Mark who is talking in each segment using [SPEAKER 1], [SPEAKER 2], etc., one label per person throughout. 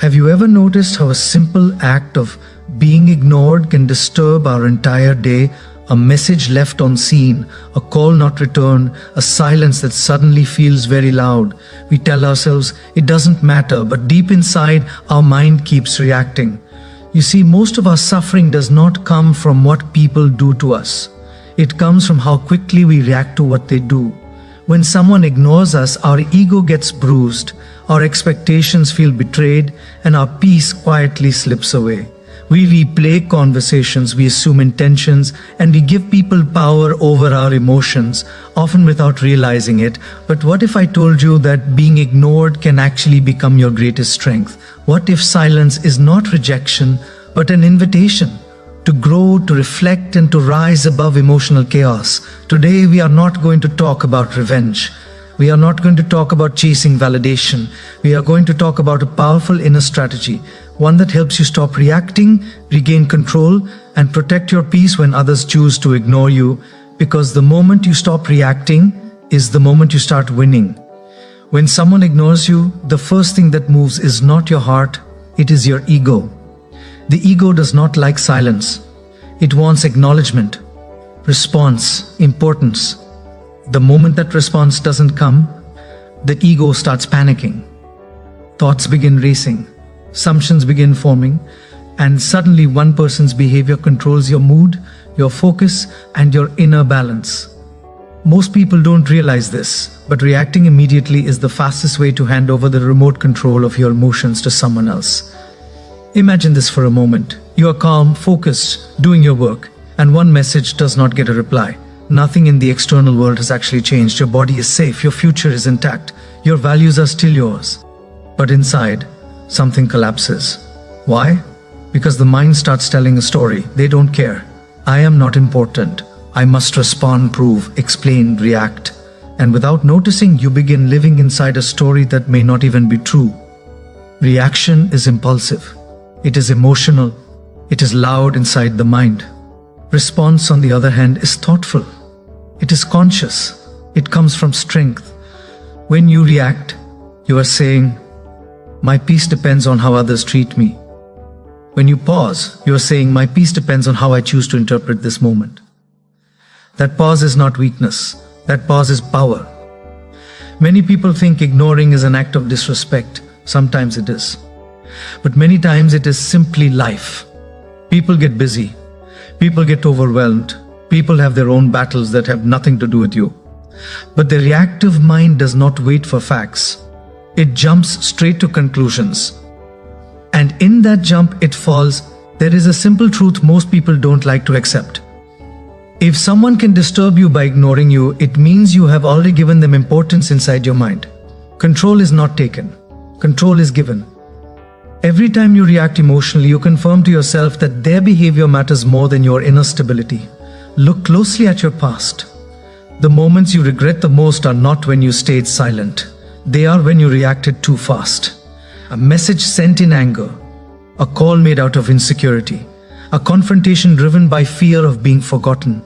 [SPEAKER 1] Have you ever noticed how a simple act of being ignored can disturb our entire day? A message left unseen, a call not returned, a silence that suddenly feels very loud. We tell ourselves it doesn't matter, but deep inside, our mind keeps reacting. You see, most of our suffering does not come from what people do to us. It comes from how quickly we react to what they do. When someone ignores us, our ego gets bruised, our expectations feel betrayed, and our peace quietly slips away. We replay conversations, we assume intentions, and we give people power over our emotions, often without realizing it. But what if I told you that being ignored can actually become your greatest strength? What if silence is not rejection, but an invitation to grow, to reflect, and to rise above emotional chaos? Today, we are not going to talk about revenge. We are not going to talk about chasing validation. We are going to talk about a powerful inner strategy, one that helps you stop reacting, regain control, and protect your peace when others choose to ignore you. Because the moment you stop reacting is the moment you start winning. When someone ignores you, the first thing that moves is not your heart, it is your ego. The ego does not like silence. It wants acknowledgement, response, importance. The moment that response doesn't come, the ego starts panicking. Thoughts begin racing, assumptions begin forming, and suddenly one person's behavior controls your mood, your focus, and your inner balance. Most people don't realize this, but reacting immediately is the fastest way to hand over the remote control of your emotions to someone else. Imagine this for a moment. You are calm, focused, doing your work, and one message does not get a reply. Nothing in the external world has actually changed. Your body is safe, your future is intact, your values are still yours. But inside, something collapses. Why? Because the mind starts telling a story. They don't care. I am not important. I must respond, prove, explain, react. And without noticing, you begin living inside a story that may not even be true. Reaction is impulsive. It is emotional. It is loud inside the mind. Response, on the other hand, is thoughtful. It is conscious. It comes from strength. When you react, you are saying, my peace depends on how others treat me. When you pause, you are saying, my peace depends on how I choose to interpret this moment. That pause is not weakness. That pause is power. Many people think ignoring is an act of disrespect. Sometimes it is. But many times it is simply life. People get busy. People get overwhelmed. People have their own battles that have nothing to do with you. But the reactive mind does not wait for facts. It jumps straight to conclusions. And in that jump, it falls. There is a simple truth most people don't like to accept. If someone can disturb you by ignoring you, it means you have already given them importance inside your mind. Control is not taken. Control is given. Every time you react emotionally, you confirm to yourself that their behavior matters more than your inner stability. Look closely at your past. The moments you regret the most are not when you stayed silent. They are when you reacted too fast. A message sent in anger, a call made out of insecurity, a confrontation driven by fear of being forgotten.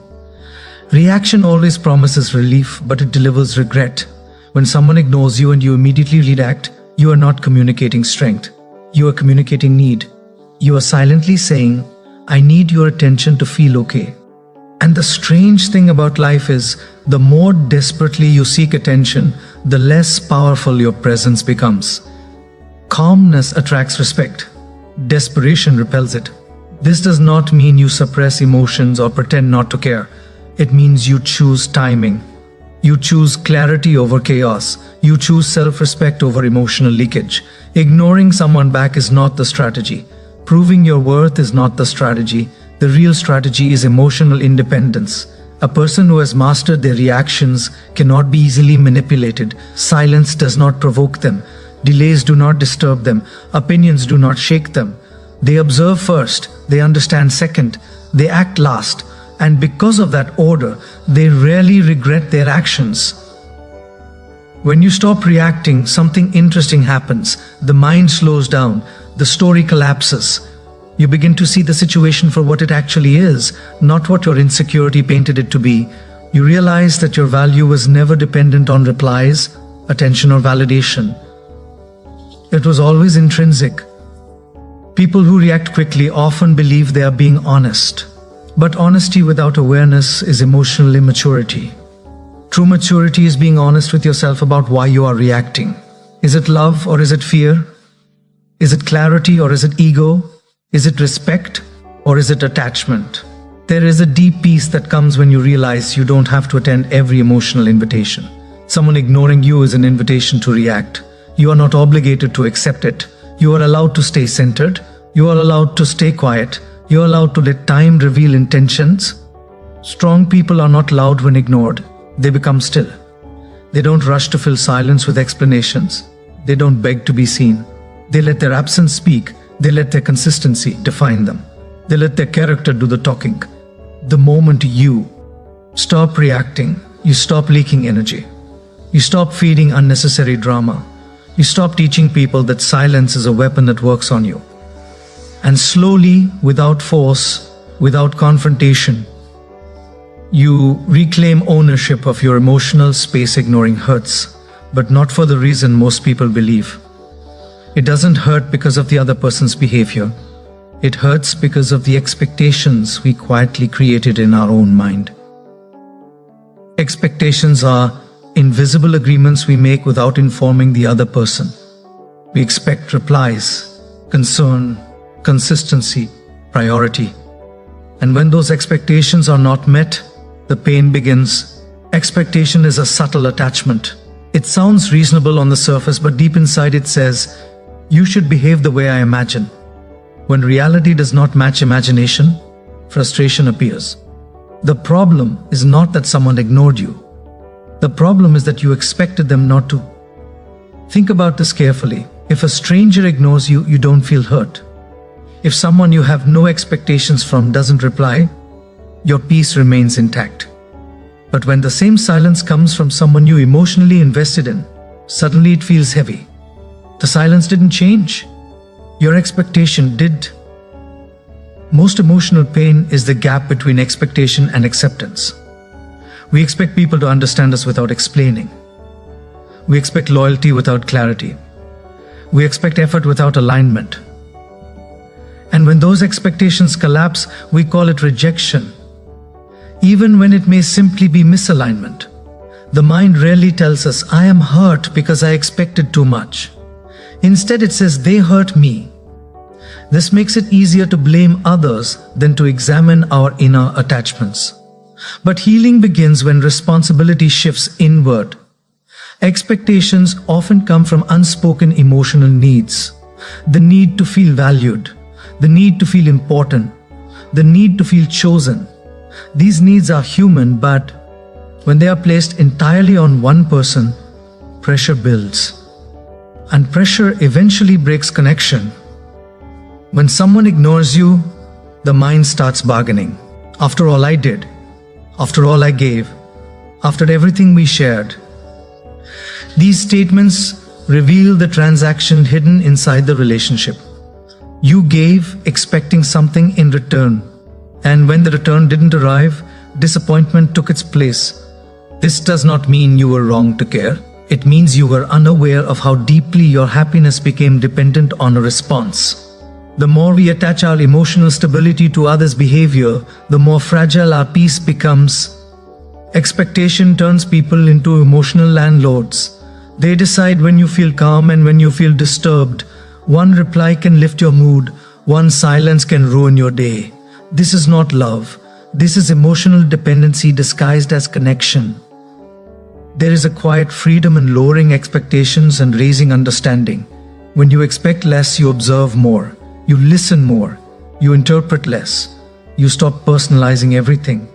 [SPEAKER 1] Reaction always promises relief, but it delivers regret. When someone ignores you and you immediately react, you are not communicating strength. You are communicating need. You are silently saying, I need your attention to feel okay. And the strange thing about life is, the more desperately you seek attention, the less powerful your presence becomes. Calmness attracts respect. Desperation repels it. This does not mean you suppress emotions or pretend not to care. It means you choose timing. You choose clarity over chaos. You choose self-respect over emotional leakage. Ignoring someone back is not the strategy. Proving your worth is not the strategy. The real strategy is emotional independence. A person who has mastered their reactions cannot be easily manipulated. Silence does not provoke them. Delays do not disturb them. Opinions do not shake them. They observe first. They understand second. They act last. And because of that order, they rarely regret their actions. When you stop reacting, something interesting happens. The mind slows down. The story collapses. You begin to see the situation for what it actually is, not what your insecurity painted it to be. You realize that your value was never dependent on replies, attention, or validation. It was always intrinsic. People who react quickly often believe they are being honest. But honesty without awareness is emotional immaturity. True maturity is being honest with yourself about why you are reacting. Is it love or is it fear? Is it clarity or is it ego? Is it respect or is it attachment? There is a deep peace that comes when you realize you don't have to attend every emotional invitation. Someone ignoring you is an invitation to react. You are not obligated to accept it. You are allowed to stay centered. You are allowed to stay quiet. You are allowed to let time reveal intentions. Strong people are not loud when ignored. They become still. They don't rush to fill silence with explanations. They don't beg to be seen. They let their absence speak. They let their consistency define them. They let their character do the talking. The moment you stop reacting, you stop leaking energy. You stop feeding unnecessary drama. You stop teaching people that silence is a weapon that works on you. And slowly, without force, without confrontation, you reclaim ownership of your emotional space. Ignoring hurts, but not for the reason most people believe. It doesn't hurt because of the other person's behavior. It hurts because of the expectations we quietly created in our own mind. Expectations are invisible agreements we make without informing the other person. We expect replies, concern, consistency, priority. And when those expectations are not met, the pain begins. Expectation is a subtle attachment. It sounds reasonable on the surface, but deep inside it says, "You should behave the way I imagine." When reality does not match imagination, frustration appears. The problem is not that someone ignored you. The problem is that you expected them not to. Think about this carefully. If a stranger ignores you, you don't feel hurt. If someone you have no expectations from doesn't reply, your peace remains intact. But when the same silence comes from someone you emotionally invested in, suddenly it feels heavy. The silence didn't change. Your expectation did. Most emotional pain is the gap between expectation and acceptance. We expect people to understand us without explaining. We expect loyalty without clarity. We expect effort without alignment. And when those expectations collapse, we call it rejection, even when it may simply be misalignment. The mind rarely tells us, "I am hurt because I expected too much." Instead, it says, "They hurt me." This makes it easier to blame others than to examine our inner attachments. But healing begins when responsibility shifts inward. Expectations often come from unspoken emotional needs. The need to feel valued, the need to feel important, the need to feel chosen. These needs are human, but when they are placed entirely on one person, pressure builds. And pressure eventually breaks connection. When someone ignores you, the mind starts bargaining. "After all I did, after all I gave, after everything we shared." These statements reveal the transaction hidden inside the relationship. You gave expecting something in return, and when the return didn't arrive, disappointment took its place. This does not mean you were wrong to care. It means you were unaware of how deeply your happiness became dependent on a response. The more we attach our emotional stability to others' behavior, the more fragile our peace becomes. Expectation turns people into emotional landlords. They decide when you feel calm and when you feel disturbed. One reply can lift your mood, one silence can ruin your day. This is not love. This is emotional dependency disguised as connection. There is a quiet freedom in lowering expectations and raising understanding. When you expect less, you observe more. You listen more. You interpret less. You stop personalizing everything.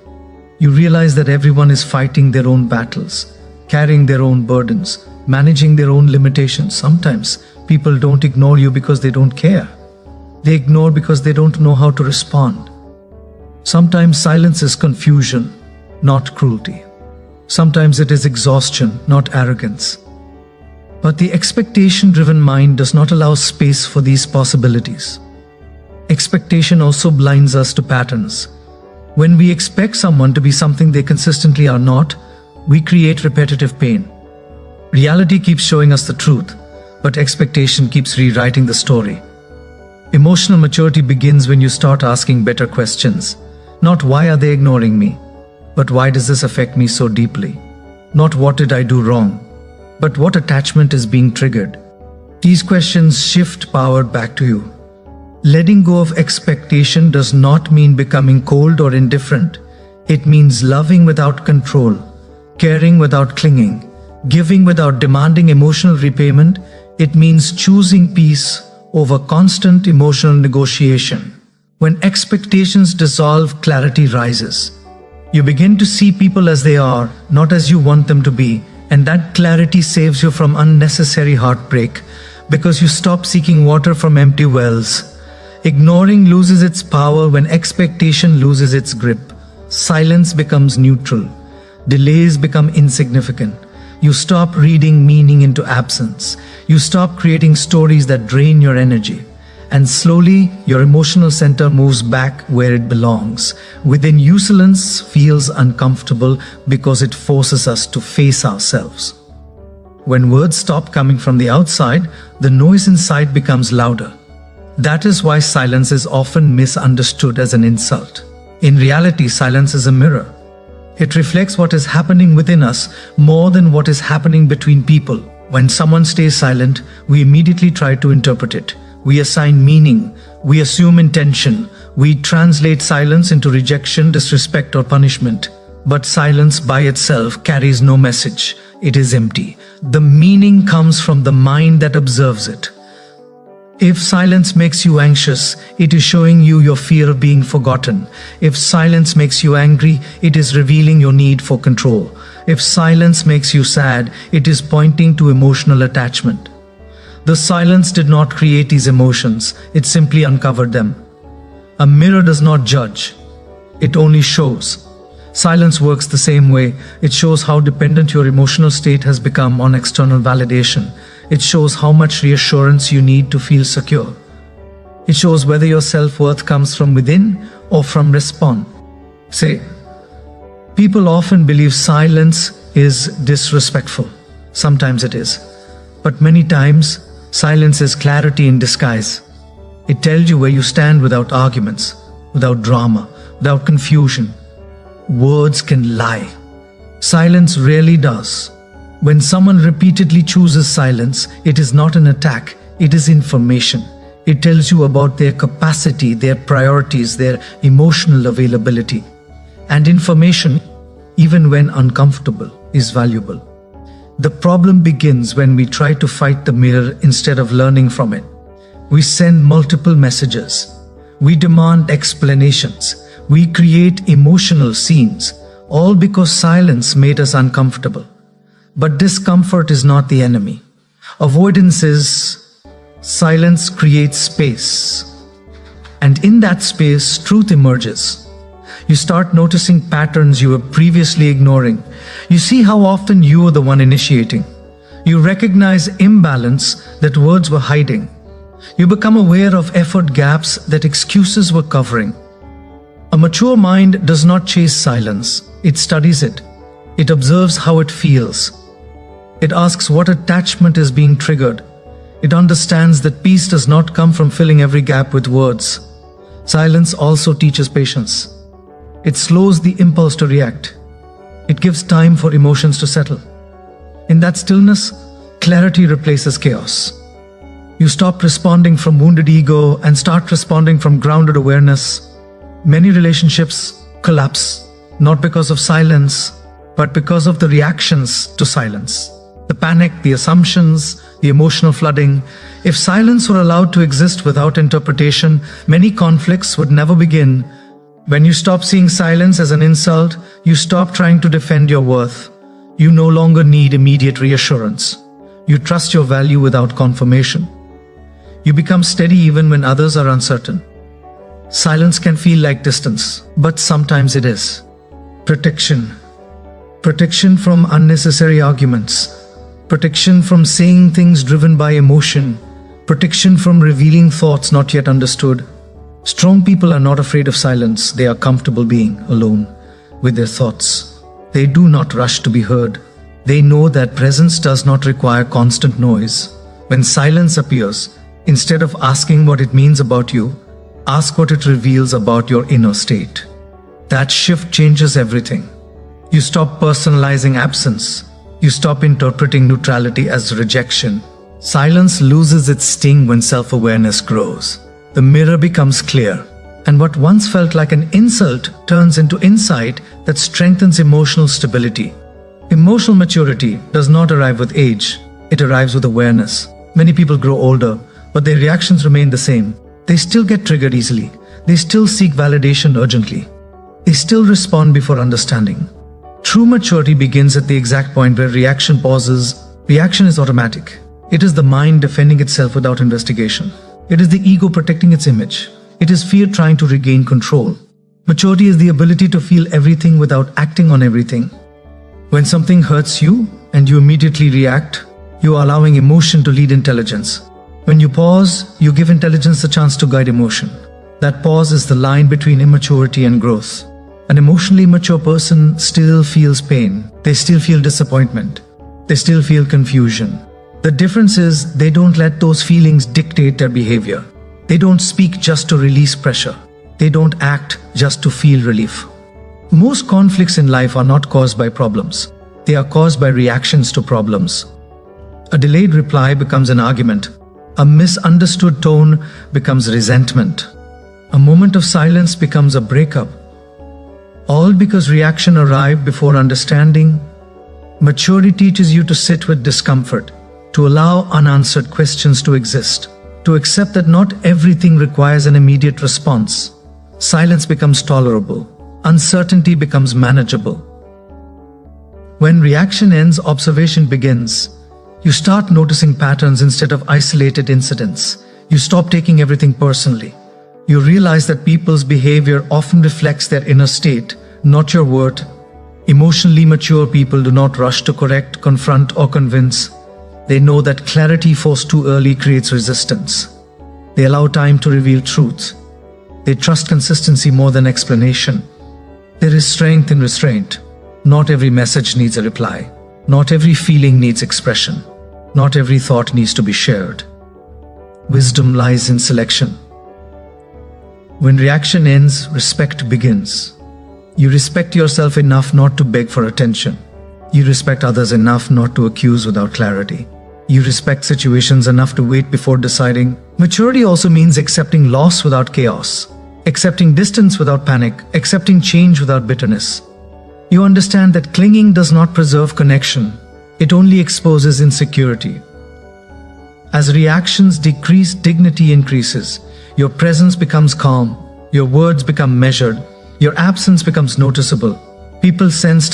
[SPEAKER 1] You realize that everyone is fighting their own battles, carrying their own burdens, managing their own limitations. Sometimes people don't ignore you because they don't care. They ignore because they don't know how to respond. Sometimes silence is confusion, not cruelty. Sometimes it is exhaustion, not arrogance. But the expectation-driven mind does not allow space for these possibilities. Expectation also blinds us to patterns. When we expect someone to be something they consistently are not, we create repetitive pain. Reality keeps showing us the truth, but expectation keeps rewriting the story. Emotional maturity begins when you start asking better questions. Not why are they ignoring me, but why does this affect me so deeply? Not what did I do wrong, but what attachment is being triggered? These questions shift power back to you. Letting go of expectation does not mean becoming cold or indifferent. It means loving without control, caring without clinging, giving without demanding emotional repayment. It means choosing peace over constant emotional negotiation. When expectations dissolve, clarity rises. You begin to see people as they are, not as you want them to be, and that clarity saves you from unnecessary heartbreak because you stop seeking water from empty wells. Ignoring loses its power when expectation loses its grip. Silence becomes neutral. Delays become insignificant. You stop reading meaning into absence. You stop creating stories that drain your energy. And slowly, your emotional center moves back where it belongs. Within you, silence feels uncomfortable because it forces us to face ourselves. When words stop coming from the outside, the noise inside becomes louder. That is why silence is often misunderstood as an insult. In reality, silence is a mirror. It reflects what is happening within us more than what is happening between people. When someone stays silent, we immediately try to interpret it. We assign meaning, we assume intention, we translate silence into rejection, disrespect, or punishment. But silence by itself carries no message. It is empty. The meaning comes from the mind that observes it. If silence makes you anxious, it is showing you your fear of being forgotten. If silence makes you angry, it is revealing your need for control. If silence makes you sad, it is pointing to emotional attachment. The silence did not create these emotions, it simply uncovered them. A mirror does not judge, it only shows. Silence works the same way. It shows how dependent your emotional state has become on external validation. It shows how much reassurance you need to feel secure. It shows whether your self-worth comes from within or from response. Say, people often believe silence is disrespectful. Sometimes it is. But many times, silence is clarity in disguise. It tells you where you stand without arguments, without drama, without confusion. Words can lie. Silence rarely does. When someone repeatedly chooses silence, it is not an attack, it is information. It tells you about their capacity, their priorities, their emotional availability. And information, even when uncomfortable, is valuable. The problem begins when we try to fight the mirror instead of learning from it. We send multiple messages. We demand explanations. We create emotional scenes, all because silence made us uncomfortable. But discomfort is not the enemy. Avoidance is. Silence creates space. And in that space, truth emerges. You start noticing patterns you were previously ignoring. You see how often you were the one initiating. You recognize imbalance that words were hiding. You become aware of effort gaps that excuses were covering. A mature mind does not chase silence. It studies it. It observes how it feels. It asks what attachment is being triggered. It understands that peace does not come from filling every gap with words. Silence also teaches patience. It slows the impulse to react. It gives time for emotions to settle. In that stillness, clarity replaces chaos. You stop responding from wounded ego and start responding from grounded awareness. Many relationships collapse, not because of silence, but because of the reactions to silence. The panic, the assumptions, the emotional flooding. If silence were allowed to exist without interpretation, many conflicts would never begin. When you stop seeing silence as an insult, you stop trying to defend your worth. You no longer need immediate reassurance. You trust your value without confirmation. You become steady even when others are uncertain. Silence can feel like distance, but sometimes it is. Protection. Protection from unnecessary arguments. Protection from saying things driven by emotion. Protection from revealing thoughts not yet understood. Strong people are not afraid of silence. They are comfortable being alone with their thoughts. They do not rush to be heard. They know that presence does not require constant noise. When silence appears, Instead of asking what it means about you, ask what it reveals about your inner state. That shift changes everything. You stop personalizing absence. You stop interpreting neutrality as rejection. Silence loses its sting when self-awareness grows. The mirror becomes clear, and what once felt like an insult turns into insight that strengthens emotional stability. Emotional maturity does not arrive with age, it arrives with awareness. Many people grow older, but their reactions remain the same. They still get triggered easily. They still seek validation urgently. They still respond before understanding. True maturity begins at the exact point where reaction pauses. Reaction is automatic. It is the mind defending itself without investigation. It is the ego protecting its image. It is fear trying to regain control. Maturity is the ability to feel everything without acting on everything. When something hurts you and you immediately react, you are allowing emotion to lead intelligence. When you pause, you give intelligence the chance to guide emotion. That pause is the line between immaturity and growth. An emotionally mature person still feels pain. They still feel disappointment. They still feel confusion. The difference is they don't let those feelings dictate their behavior. They don't speak just to release pressure. They don't act just to feel relief. Most conflicts in life are not caused by problems. They are caused by reactions to problems. A delayed reply becomes an argument. A misunderstood tone becomes resentment. A moment of silence becomes a breakup. All because reaction arrived before understanding. Maturity teaches you to sit with discomfort, to allow unanswered questions to exist, to accept that not everything requires an immediate response. Silence becomes tolerable. Uncertainty becomes manageable. When reaction ends, observation begins. You start noticing patterns instead of isolated incidents. You stop taking everything personally. You realize that people's behavior often reflects their inner state, not your word. Emotionally mature people do not rush to correct, confront, or convince. They know that clarity forced too early creates resistance. They allow time to reveal truth. They trust consistency more than explanation. There is strength in restraint. Not every message needs a reply. Not every feeling needs expression. Not every thought needs to be shared. Wisdom lies in selection. When reaction ends, respect begins. You respect yourself enough not to beg for attention. You respect others enough not to accuse without clarity. You respect situations enough to wait before deciding. Maturity also means accepting loss without chaos, accepting distance without panic, accepting change without bitterness. You understand that clinging does not preserve connection. It only exposes insecurity. As reactions decrease, dignity increases. Your presence becomes calm. Your words become measured. Your absence becomes noticeable. People sense